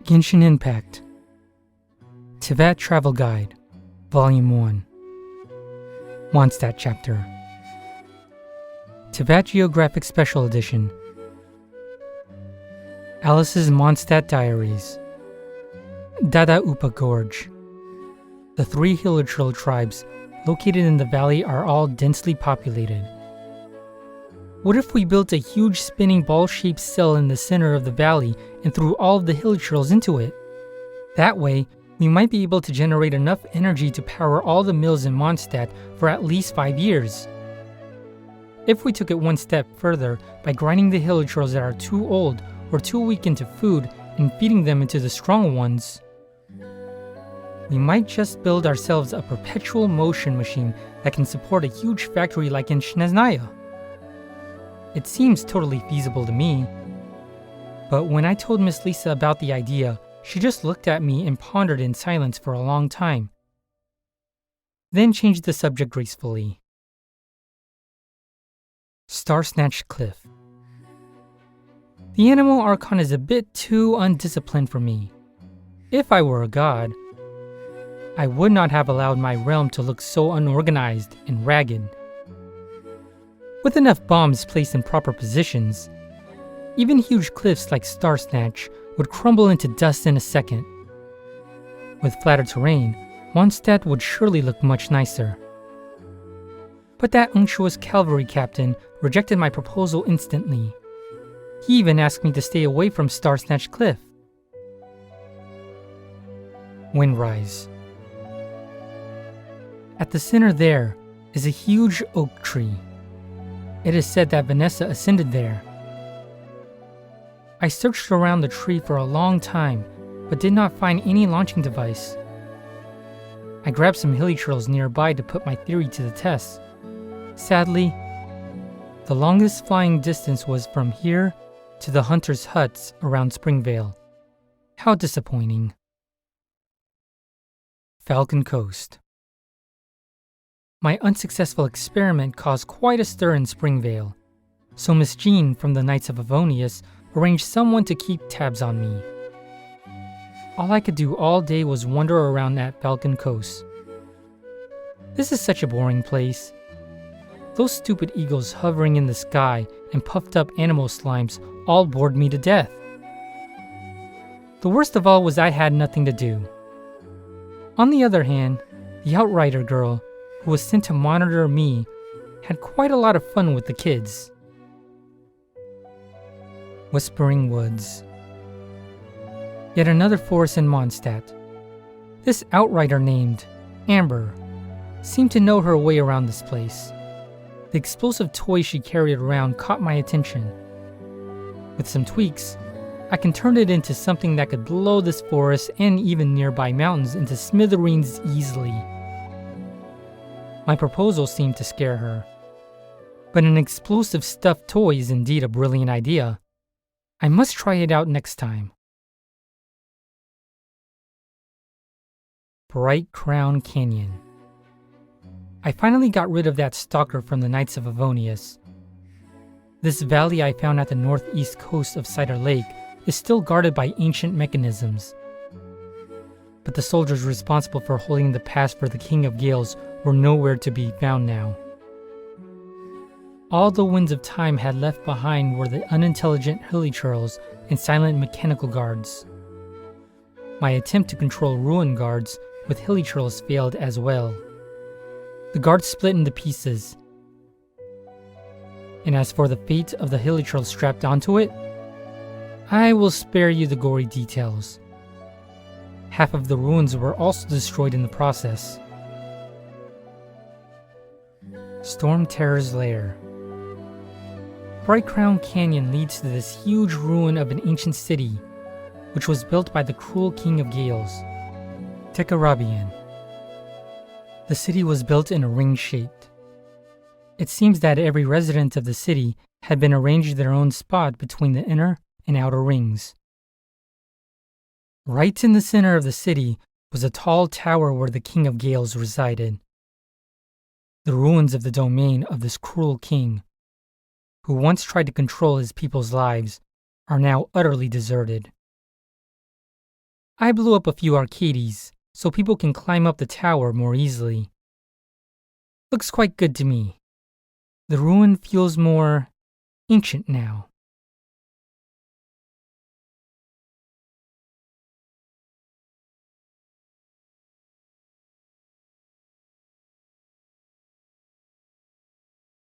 Genshin Impact Teyvat Travel Guide Volume 1 Mondstadt Chapter Teyvat Geographic Special Edition Alice's Mondstadt Diaries Dadaupa Gorge. The 3 Hilichurl tribes located in the valley are all densely populated. What if we built a huge spinning ball-shaped cell in the center of the valley and threw all of the Hilichurls into it? That way, we might be able to generate enough energy to power all the mills in Mondstadt for at least 5 years. If we took it one step further by grinding the Hilichurls that are too old or too weak into food and feeding them into the strong ones, we might just build ourselves a perpetual motion machine that can support a huge factory like in Snezhnaya. It seems totally feasible to me. But when I told Miss Lisa about the idea, she just looked at me and pondered in silence for a long time, then changed the subject gracefully. Starsnatch Cliff. The animal archon is a bit too undisciplined for me. If I were a god, I would not have allowed my realm to look so unorganized and ragged. With enough bombs placed in proper positions, even huge cliffs like Starsnatch would crumble into dust in a second. With flatter terrain, Mondstadt would surely look much nicer. But that unctuous cavalry captain rejected my proposal instantly. He even asked me to stay away from Starsnatch Cliff. Windrise. At the center there is a huge oak tree. It is said that Vanessa ascended there. I searched around the tree for a long time, but did not find any launching device. I grabbed some Hilichurls nearby to put my theory to the test. Sadly, the longest flying distance was from here to the hunters' huts around Springvale. How disappointing. Falcon Coast. My unsuccessful experiment caused quite a stir in Springvale, so Miss Jean from the Knights of Avonius arranged someone to keep tabs on me. All I could do all day was wander around at Falcon Coast. This is such a boring place. Those stupid eagles hovering in the sky and puffed up animal slimes all bored me to death. The worst of all was I had nothing to do. On the other hand, the Outrider girl, who was sent to monitor me, had quite a lot of fun with the kids. Whispering Woods. Yet another forest in Mondstadt. This outrider named Amber seemed to know her way around this place. The explosive toy she carried around caught my attention. With some tweaks, I can turn it into something that could blow this forest and even nearby mountains into smithereens easily. My proposal seemed to scare her. But an explosive stuffed toy is indeed a brilliant idea. I must try it out next time. Brightcrown Canyon. I finally got rid of that stalker from the Knights of Avonius. This valley I found at the northeast coast of Cider Lake is still guarded by ancient mechanisms. But the soldiers responsible for holding the pass for the King of Gales were nowhere to be found now. All the winds of time had left behind were the unintelligent Hilichurls and silent mechanical guards. My attempt to control ruin guards with Hilichurls failed as well. The guards split into pieces. And as for the fate of the Hilichurls strapped onto it, I will spare you the gory details. Half of the ruins were also destroyed in the process. Stormterror's Lair. Brightcrown Canyon leads to this huge ruin of an ancient city, which was built by the cruel King of Gales, Tekarabian. The city was built in a ring shape. It seems that every resident of the city had been arranged their own spot between the inner and outer rings. Right in the center of the city was a tall tower where the King of Gales resided. The ruins of the domain of this cruel king, who once tried to control his people's lives, are now utterly deserted. I blew up a few arcades so people can climb up the tower more easily. Looks quite good to me. The ruin feels more ancient now.